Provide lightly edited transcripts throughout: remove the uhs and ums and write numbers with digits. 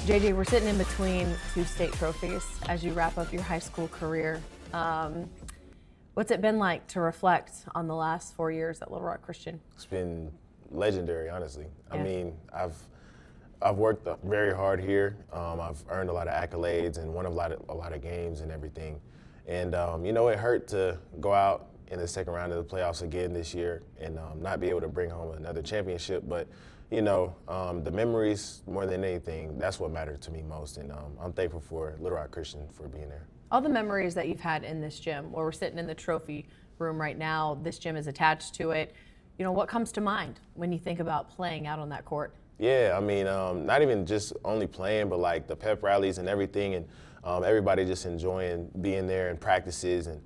JJ, we're sitting in between two state trophies as you wrap up your high school career. What's it been like to reflect on the last 4 years at Little Rock Christian? It's been legendary, honestly. Yeah. I mean, I've worked very hard here. I've earned a lot of accolades and won a lot of games and everything. And it hurt to go out in the second round of the playoffs again this year and not be able to bring home another championship. But the memories more than anything, that's what mattered to me most. And I'm thankful for Little Rock Christian for being there. All the memories that you've had in this gym, where we're sitting in the trophy room right now, this gym is attached to it. What comes to mind when you think about playing out on that court? Yeah, I mean, not even just only playing, but like the pep rallies and everything, and everybody just enjoying being there and practices. And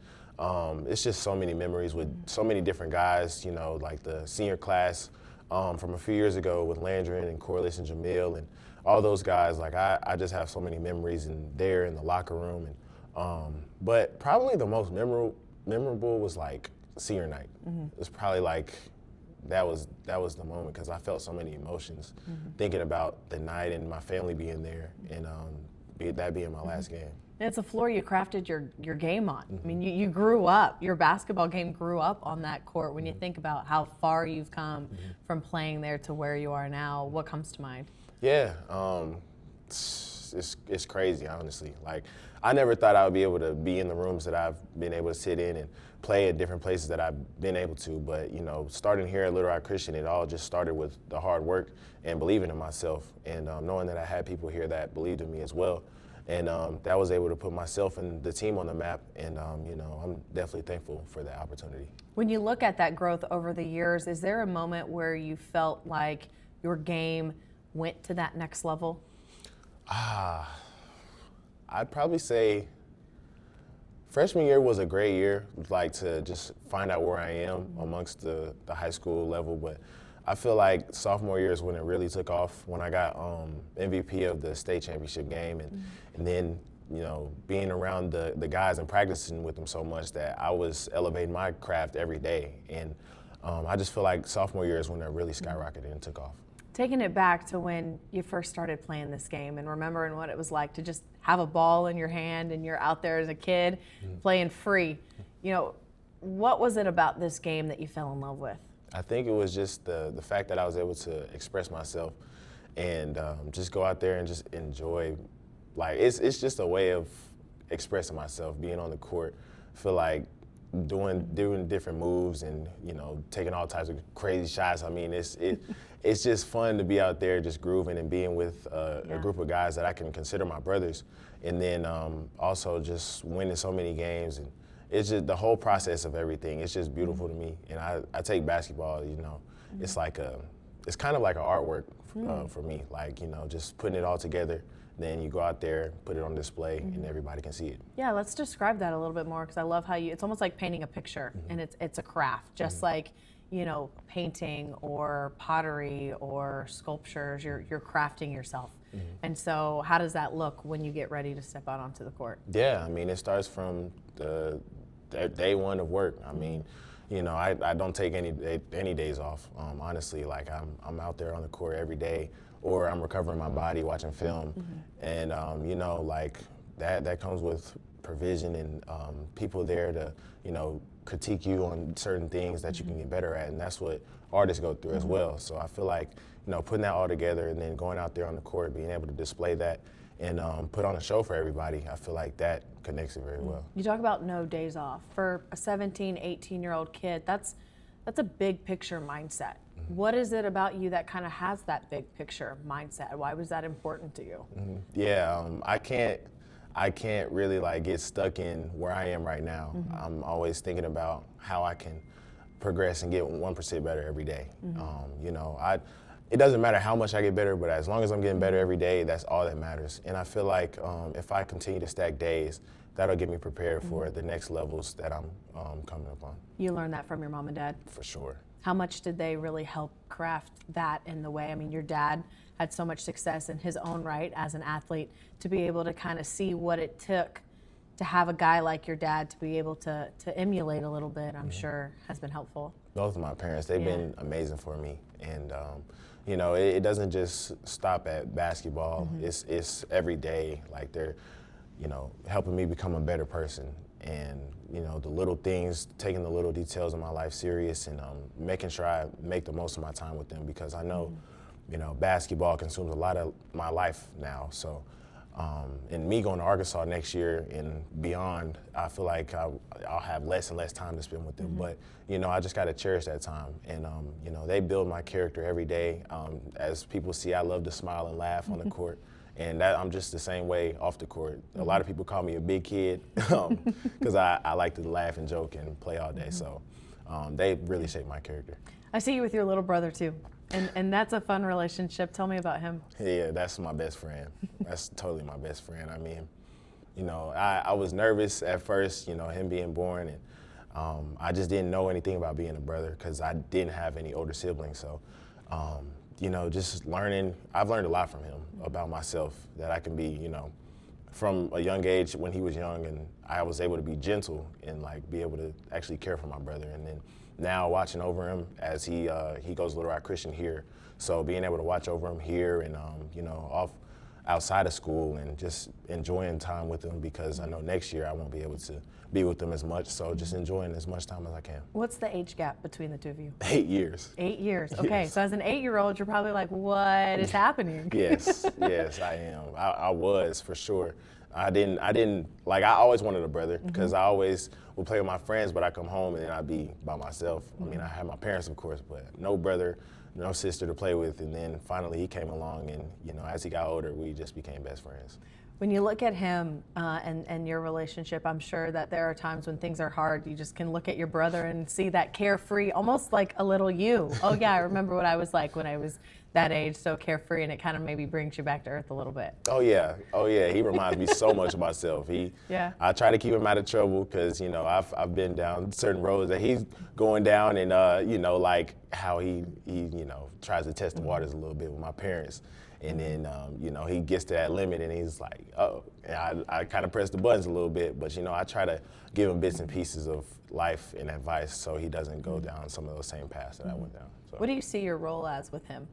it's just so many memories with so many different guys, like the senior class from a few years ago with Landry and Corliss and Jamil and all those guys. Like, I just have so many memories in the locker room. And but probably the most memorable was like senior night. It's probably like that was the moment because I felt so many emotions thinking about the night and my family being there and that being my last game. And it's a floor you crafted your game on. I mean, you grew up, your basketball game grew up on that court. When you think about how far you've come from playing there to where you are now, what comes to mind? Yeah, it's crazy, honestly. Like, I never thought I would be able to be in the rooms that I've been able to sit in and play at different places that I've been able to. But, starting here at Little Rock Christian, it all just started with the hard work and believing in myself and knowing that I had people here that believed in me as well. And that was able to put myself and the team on the map. And, I'm definitely thankful for that opportunity. When you look at that growth over the years, is there a moment where you felt like your game went to that next level? I'd probably say freshman year was a great year, like to just find out where I am amongst the high school level. But I feel like sophomore year is when it really took off, when I got MVP of the state championship game. And then, being around the guys and practicing with them so much that I was elevating my craft every day. And I just feel like sophomore year is when it really skyrocketed and took off. Taking it back to when you first started playing this game and remembering what it was like to just have a ball in your hand and you're out there as a kid playing free, what was it about this game that you fell in love with? I think it was just the fact that I was able to express myself and just go out there and just enjoy. Like, it's just a way of expressing myself, being on the court. I feel like doing different moves and taking all types of crazy shots. I mean, it's just fun to be out there just grooving and being with a group of guys that I can consider my brothers, and then also just winning so many games. And it's just the whole process of everything. It's just beautiful to me, and I take basketball. It's like it's kind of like an artwork for me. Like, just putting it all together. Then you go out there, put it on display, and everybody can see it. Yeah, let's describe that a little bit more because I love how it's almost like painting a picture, and it's a craft, just like, painting or pottery or sculptures, you're crafting yourself. And so how does that look when you get ready to step out onto the court? Yeah, I mean, it starts from the day one of work. I mean, I don't take any days off, honestly. Like, I'm out there on the court every day, or I'm recovering my body watching film. And, like that comes with provision and people there to, critique you on certain things that you can get better at. And that's what artists go through as well. So I feel like, putting that all together and then going out there on the court, being able to display that and put on a show for everybody, I feel like that connects it very well. You talk about no days off. For a 17, 18-year-old kid, that's a big picture mindset. What is it about you that kind of has that big picture mindset? Why was that important to you? Yeah, I can't really like get stuck in where I am right now. I'm always thinking about how I can progress and get 1% better every day. It doesn't matter how much I get better, but as long as I'm getting better every day, that's all that matters. And I feel like if I continue to stack days, that'll get me prepared for the next levels that I'm coming up on. You learned that from your mom and dad? For sure. How much did they really help craft that in the way? I mean, your dad had so much success in his own right as an athlete, to be able to kind of see what it took to have a guy like your dad to be able to emulate a little bit, I'm sure has been helpful. Both of my parents, they've been amazing for me. And it doesn't just stop at basketball. It's every day. Like they're, helping me become a better person. And, the little things, taking the little details of my life serious and making sure I make the most of my time with them because I know, basketball consumes a lot of my life now. So, and me going to Arkansas next year and beyond, I feel like I'll have less and less time to spend with them. But, I just got to cherish that time. And, they build my character every day. As people see, I love to smile and laugh on the court. And I'm just the same way off the court. A lot of people call me a big kid because I like to laugh and joke and play all day. So they really shape my character. I see you with your little brother too. And that's a fun relationship. Tell me about him. Yeah, that's my best friend. That's totally my best friend. I mean, I was nervous at first, him being born. And I just didn't know anything about being a brother because I didn't have any older siblings. So, just learning, I've learned a lot from him about myself that I can be, from a young age when he was young and I was able to be gentle and like be able to actually care for my brother. And then now watching over him as he goes to Little Rock Christian here. So being able to watch over him here and, outside of school and just enjoying time with him because I know next year I won't be able to be with them as much. So just enjoying as much time as I can. What's the age gap between the two of you? 8 years. 8 years. Okay, Yes. so as an 8-year-old, you're probably like, what is happening? Yes, I am. I was for sure. I always wanted a brother because I always would play with my friends, but I come home and then I'd be by myself. I mean, I had my parents, of course, but no brother, no sister to play with. And then finally he came along and, as he got older, we just became best friends. When you look at him and your relationship, I'm sure that there are times when things are hard. You just can look at your brother and see that carefree, almost like a little you. Oh yeah, I remember what I was like when I was that age, so carefree, and it kind of maybe brings you back to earth a little bit. Oh yeah. He reminds me so much of myself. I try to keep him out of trouble because I've been down certain roads that he's going down, and like how he tries to test the waters a little bit with my parents. And then, he gets to that limit and he's like, oh, and I kind of press the buttons a little bit, but, I try to give him bits and pieces of life and advice so he doesn't go down some of those same paths that I went down. So. What do you see your role as with him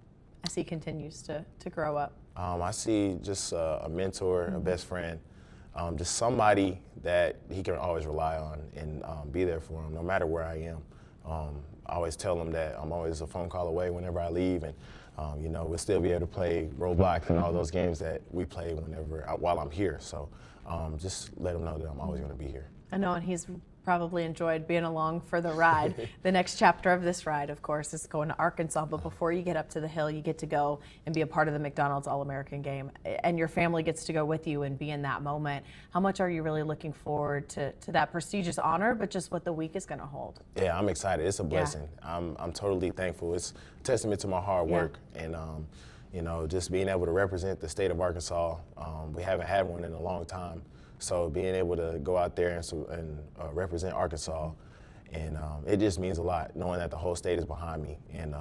as he continues to grow up? I see just a mentor, a best friend, just somebody that he can always rely on and be there for him no matter where I am. I always tell him that I'm always a phone call away whenever I leave, and we'll still be able to play Roblox and all those games that we play while I'm here. So just let him know that I'm always going to be here. I know, and he's probably enjoyed being along for the ride. The next chapter of this ride, of course, is going to Arkansas, but before you get up to the hill, you get to go and be a part of the McDonald's All-American game, and your family gets to go with you and be in that moment. How much are you really looking forward to that prestigious honor, but just what the week is going to hold? Yeah, I'm excited. It's a blessing. Yeah. I'm totally thankful. It's a testament to my hard work, and just being able to represent the state of Arkansas. We haven't had one in a long time. So being able to go out there and represent Arkansas, and it just means a lot knowing that the whole state is behind me. And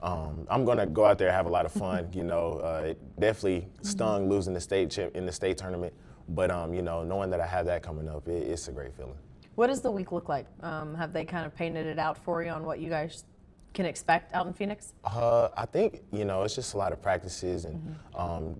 I'm gonna go out there and have a lot of fun. It definitely stung losing the state in the state tournament, but knowing that I have that coming up, it's a great feeling. What does the week look like? Have they kind of painted it out for you on what you guys can expect out in Phoenix? I think, it's just a lot of practices and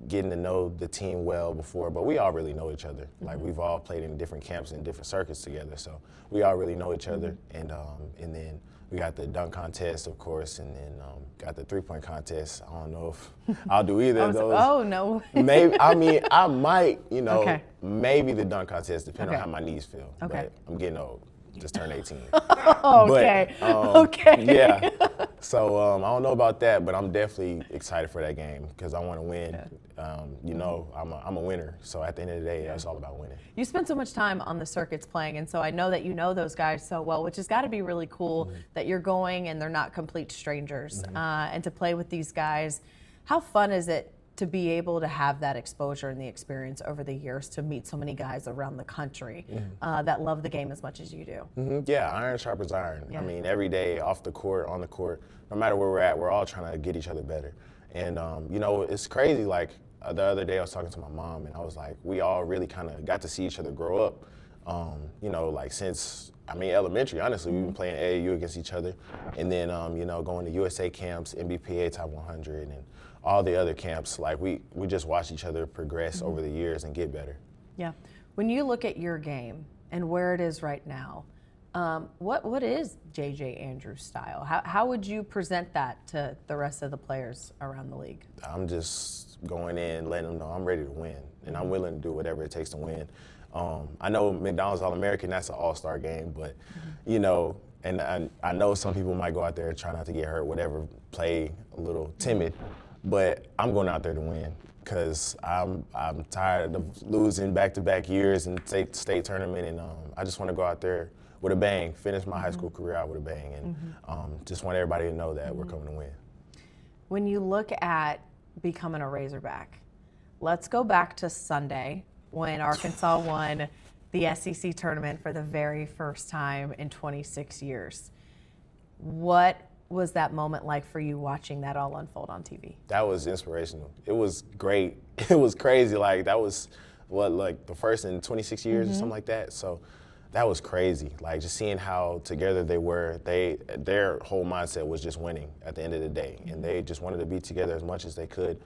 getting to know the team well before, but we all really know each other. Like we've all played in different camps and different circuits together, so we all really know each other. And then we got the dunk contest, of course, and then got the three-point contest. I don't know if I'll do either of those. Oh, no. Maybe, I might, Okay. maybe the dunk contest, depending Okay. on how my knees feel. Okay. But I'm getting old. Just turned 18. Okay. Okay. Yeah. So I don't know about that, but I'm definitely excited for that game because I want to win. I'm a winner. So at the end of the day, it's all about winning. You spend so much time on the circuits playing, and so I know that you know those guys so well, which has got to be really cool that you're going and they're not complete strangers. And to play with these guys, how fun is it to be able to have that exposure and the experience over the years to meet so many guys around the country that love the game as much as you do? Yeah, iron sharpens iron. Yeah. I mean, every day, off the court, on the court, no matter where we're at, we're all trying to get each other better. And, it's crazy. Like, the other day I was talking to my mom, and I was like, we all really kind of got to see each other grow up. You know, like since, elementary, honestly, we've been playing AAU against each other. And then, you know, going to USA camps, NBPA Top 100, and all the other camps. Like, we just watch each other progress over the years and get better. Yeah. When you look at your game and where it is right now, what is J.J. Andrews' style? How would you present that to the rest of the players around the league? I'm just going in, letting them know I'm ready to win, and I'm willing to do whatever it takes to win. I know McDonald's All-American, that's an all-star game, but, you know, and I know some people might go out there and try not to get hurt, whatever, play a little timid, but I'm going out there to win because I'm tired of losing back-to-back years and state tournament, and I just want to go out there with a bang, finish my high school career out with a bang, and just want everybody to know that we're coming to win. When you look at becoming a Razorback, let's go back to Sunday when Arkansas won the SEC tournament for the very first time in 26 years. What was that moment like for you watching that all unfold on TV? That was inspirational. It was great. It was crazy. Like, that was, like the first in 26 years or something like that. So that was crazy. Like, just seeing how together they were. Their whole mindset was just winning at the end of the day. And they just wanted to be together as much as they could.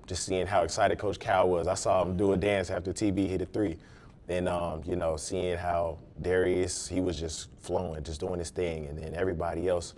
Just seeing how excited Coach Cal was. I saw him do a dance after TB hit a three. And, you know, seeing how Darius, he was just flowing, just doing his thing. And then everybody else,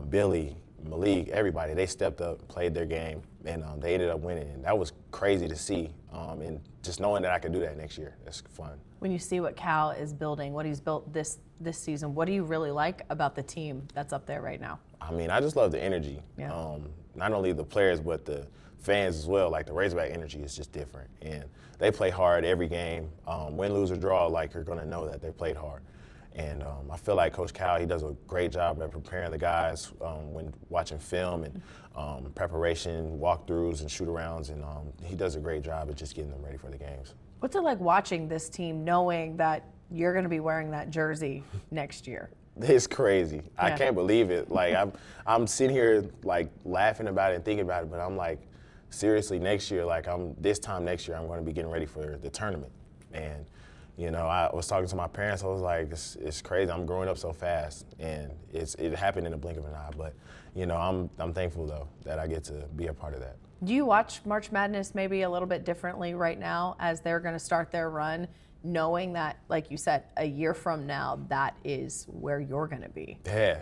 Billy, Malik, everybody, they stepped up, played their game, and they ended up winning. And that was crazy to see. And just knowing that I could do that next year, that's fun. When you see what Cal is building, what he's built this season, what do you really like about the team that's up there right now? I just love the energy. Yeah. Not only the players, but the fans as well. Like, the Razorback energy is just different. And they play hard every game. Win, lose, or draw, like, you're going to know that they played hard. And I feel like Coach Cal, he does a great job at preparing the guys when watching film and preparation, walkthroughs, and shoot-arounds. And he does a great job at just getting them ready for the games. What's it like watching this team knowing that you're going to be wearing that jersey next year? It's crazy. Yeah. I can't believe it. Like, I'm sitting here, like, laughing about it and thinking about it, but I'm like, seriously, next year, like, this time next year, I'm going to be getting ready for the tournament. And, you know, I was talking to my parents. I was like, it's crazy. I'm growing up so fast, and it happened in the blink of an eye. But, you know, I'm thankful, though, that I get to be a part of that. Do you watch March Madness maybe a little bit differently right now as they're going to start their run, knowing that, like you said, a year from now, that is where you're going to be? Yeah,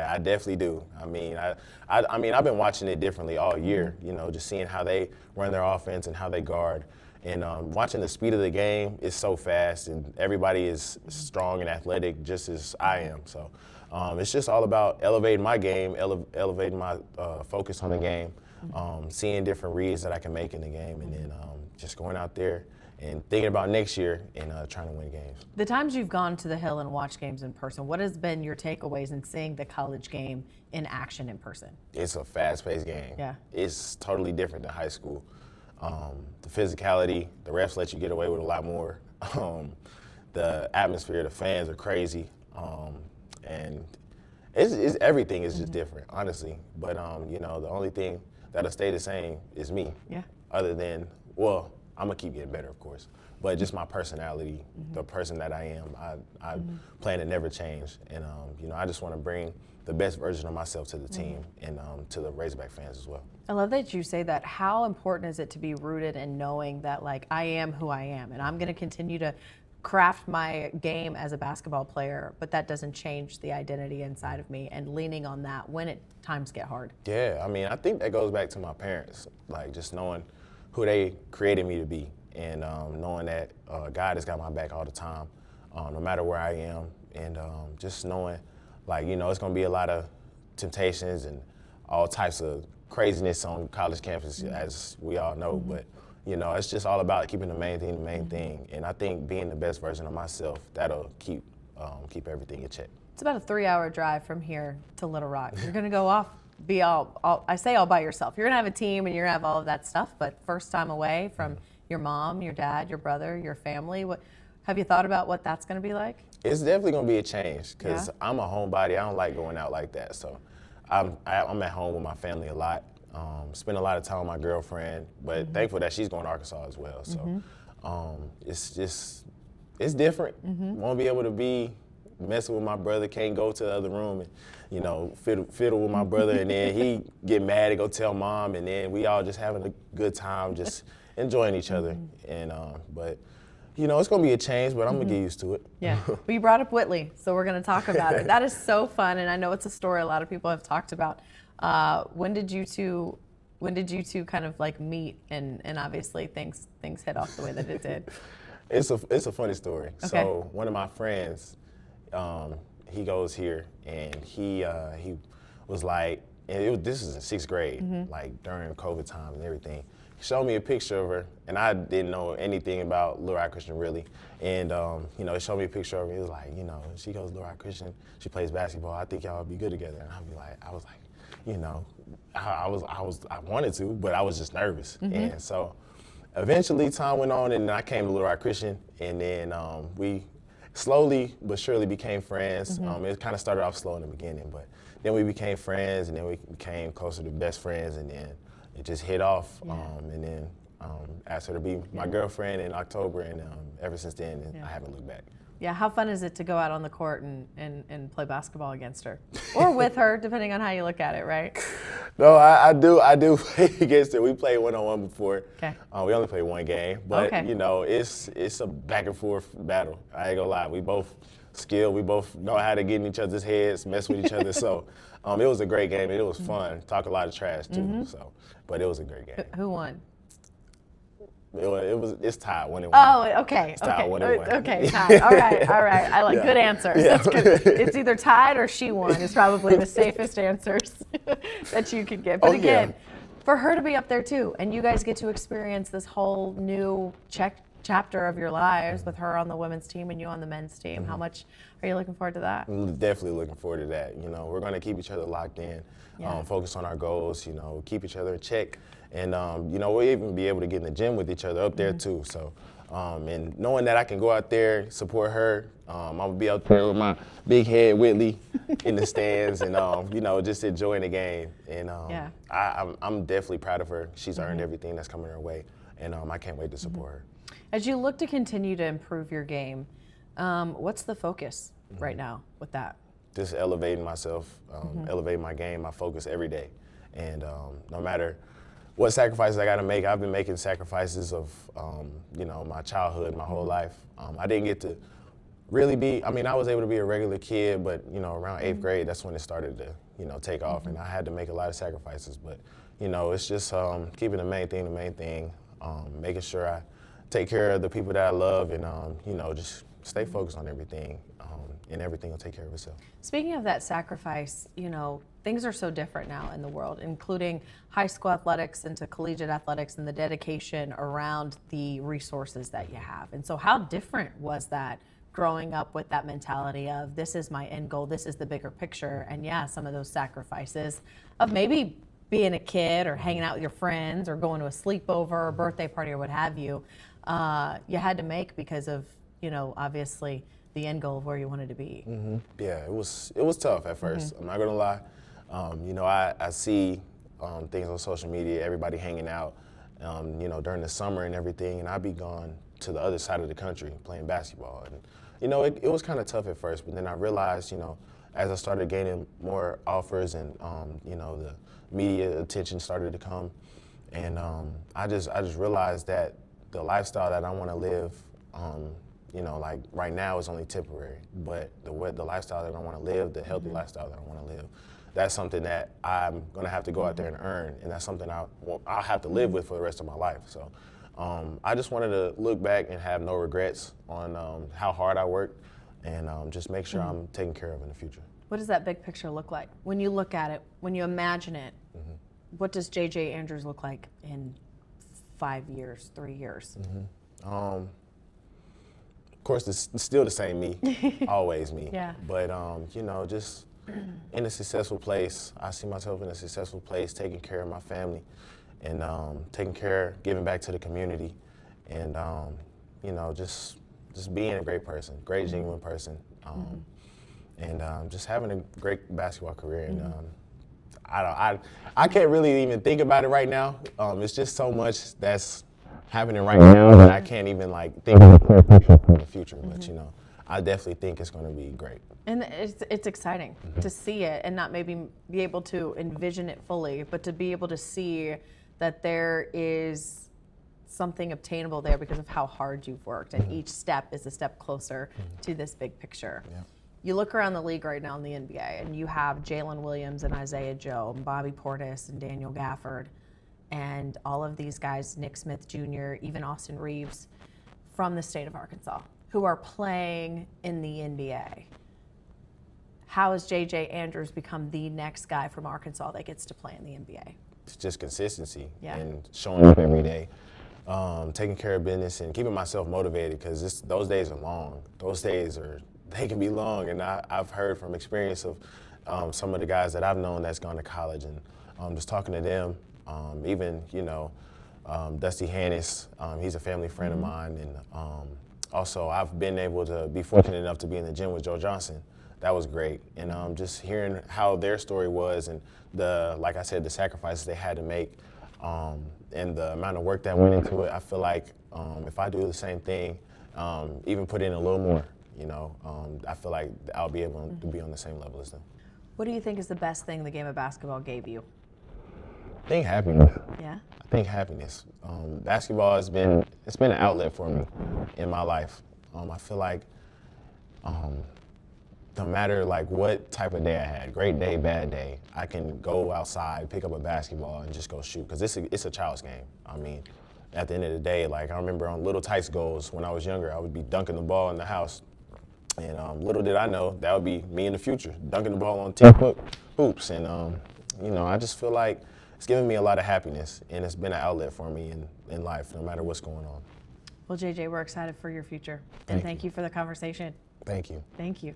I definitely do. I've been watching it differently all year, you know, just seeing how they run their offense and how they guard. And watching the speed of the game is so fast, and everybody is strong and athletic just as I am. So it's just all about elevating my game, elevating my focus on the game, seeing different reads that I can make in the game, and then just going out there and thinking about next year and trying to win games. The times you've gone to the Hill and watched games in person, what has been your takeaways in seeing the college game in action in person? It's a fast-paced game. Yeah. It's totally different than high school. The physicality, the refs let you get away with a lot more. The atmosphere, the fans are crazy. And it's everything is just different, honestly. But, you know, the only thing that'll stay the same is me. Yeah. Other than, well, I'm going to keep getting better, of course. But just my personality, the person that I am, I plan to never change. And, you know, I just want to bring the best version of myself to the team and to the Razorback fans as well. I love that you say that. How important is it to be rooted in knowing that, like, I am who I am, and I'm going to continue to craft my game as a basketball player, but that doesn't change the identity inside of me, and leaning on that when times get hard? Yeah, I think that goes back to my parents, like, just knowing who they created me to be, and knowing that God has got my back all the time, no matter where I am, and just knowing, like, you know, it's going to be a lot of temptations and all types of craziness on college campus, as we all know, but, you know, it's just all about keeping the main thing, and I think being the best version of myself, that'll keep everything in check. It's about a 3-hour drive from here to Little Rock. You're going to go off, be all by yourself. You're going to have a team and you're going to have all of that stuff, but first time away from your mom, your dad, your brother, your family, have you thought about what that's going to be like? It's definitely going to be a change because I'm a homebody. I don't like going out like that. So I'm at home with my family a lot, spend a lot of time with my girlfriend, but thankful that she's going to Arkansas as well. So it's just, it's different. Won't be able to be messing with my brother, can't go to the other room and, you know, fiddle with my brother, and then he get mad and go tell mom, and then we all just having a good time, just enjoying each other. And but you know, it's gonna be a change, but I'm gonna get used to it. Yeah. Well, you brought up Whitley, so we're gonna talk about it. That is so fun, and I know it's a story a lot of people have talked about. When did you two kind of like meet, and obviously things hit off the way that it did? It's a funny story. Okay. So one of my friends, he goes here, and he was like, and this is in 6th grade, like during COVID time and everything. He showed me a picture of her, and I didn't know anything about Little Rock Christian really. And you know, he showed me a picture of her. He was like, you know, she goes to Little Rock Christian. She plays basketball. I think y'all would be good together. And I was like, you know, I wanted to, but I was just nervous. And so eventually time went on, and I came to Little Rock Christian, and then we slowly but surely became friends. It kind of started off slow in the beginning, but then we became friends, and then we became closer to best friends, and then it just hit off. And then asked her to be my girlfriend in October, and ever since then, I haven't looked back. Yeah, how fun is it to go out on the court and play basketball against her? Or with her, depending on how you look at it, right? No, I do play against her. We played one-on-one before. Okay. We only played one game, but you know, it's a back and forth battle. I ain't gonna lie, we both skilled, we both know how to get in each other's heads, mess with each other. So it was a great game, and it was fun. Talk a lot of trash too. So, but it was a great game. Who won? It's tied 1-1. Oh, okay. It's tied 1-1. Okay, tied. All right. I like good answers. Yeah. That's good. It's either tied or she won is probably the safest answers that you could get. But again, for her to be up there too, and you guys get to experience this whole new chapter of your lives with her on the women's team and you on the men's team. How much are you looking forward to that? I'm definitely looking forward to that. You know, we're going to keep each other locked in, focus on our goals, you know, keep each other in check. And, you know, we'll even be able to get in the gym with each other up there too. So, and knowing that I can go out there, support her, I'm going to be out there with my big head Whitley in the stands and, you know, just enjoying the game. And I'm definitely proud of her. She's earned everything that's coming her way. And I can't wait to support her. As you look to continue to improve your game, what's the focus right now with that? Just elevating myself, elevating my game, my focus every day. And no matter what sacrifices I got to make, I've been making sacrifices of, you know, my childhood, my whole life. I didn't get to really be, I mean, I was able to be a regular kid, but, you know, around 8th grade, that's when it started to, you know, take off. And I had to make a lot of sacrifices. But, you know, it's just keeping the main thing, making sure I take care of the people that I love and, you know, just stay focused on everything, and everything will take care of itself. Speaking of that sacrifice, you know, things are so different now in the world, including high school athletics into collegiate athletics and the dedication around the resources that you have. And so how different was that growing up with that mentality of this is my end goal, this is the bigger picture, and some of those sacrifices of maybe being a kid or hanging out with your friends or going to a sleepover or birthday party or what have you, you had to make because of, you know, obviously the end goal of where you wanted to be. Yeah, it was tough at first. I'm not gonna lie. You know, I see things on social media, everybody hanging out, you know, during the summer and everything, and I'd be gone to the other side of the country playing basketball. And, you know, it was kind of tough at first, but then I realized, you know, as I started gaining more offers and, you know, the media attention started to come, and I just realized that the lifestyle that I want to live, you know, like right now is only temporary, but the lifestyle that I want to live, the healthy lifestyle that I want to live, that's something that I'm going to have to go out there and earn, and that's something I'll have to live with for the rest of my life. So I just wanted to look back and have no regrets on how hard I worked, and just make sure I'm taken care of in the future. What does that big picture look like? When you look at it, when you imagine it, what does J.J. Andrews look like in 5 years, 3 years? Of course, it's still the same me, always me. Yeah. But, you know, just in a successful place. I see myself in a successful place, taking care of my family and giving back to the community, and, you know, just being a great person, great, genuine person, and just having a great basketball career. And I can't really even think about it right now. It's just so much that's happening right now that I can't even like think of a clear picture for the future. But you know, I definitely think it's going to be great. And it's exciting to see it and not maybe be able to envision it fully, but to be able to see that there is something obtainable there because of how hard you've worked, and each step is a step closer to this big picture. Yeah. You look around the league right now in the NBA, and you have Jalen Williams and Isaiah Joe, and Bobby Portis and Daniel Gafford, and all of these guys, Nick Smith Jr., even Austin Reeves, from the state of Arkansas, who are playing in the NBA. How has J.J. Andrews become the next guy from Arkansas that gets to play in the NBA? It's just consistency Yeah. and showing up every day, taking care of business and keeping myself motivated, because those days are long. They can be long, and I've heard from experience of some of the guys that I've known that's gone to college, and just talking to them, even, you know, Dusty Hannis, he's a family friend of mine, and also I've been able to be fortunate enough to be in the gym with Joe Johnson. That was great, and just hearing how their story was, and like I said, the sacrifices they had to make, and the amount of work that went into it. I feel like if I do the same thing, even put in a little more, you know, I feel like I'll be able to be on the same level as them. What do you think is the best thing the game of basketball gave you? I think happiness. Yeah? I think happiness. Basketball it's been an outlet for me in my life. I feel like no matter like what type of day I had, great day, bad day, I can go outside, pick up a basketball, and just go shoot, because it's a child's game. I mean, at the end of the day, like I remember on Little Tights goals when I was younger, I would be dunking the ball in the house, and little did I know that would be me in the future, dunking the ball on 10-foot hoops, and you know, I just feel like it's given me a lot of happiness, and it's been an outlet for me in life, no matter what's going on. Well, JJ, we're excited for your future, and thank you for the conversation. Thank you. Thank you.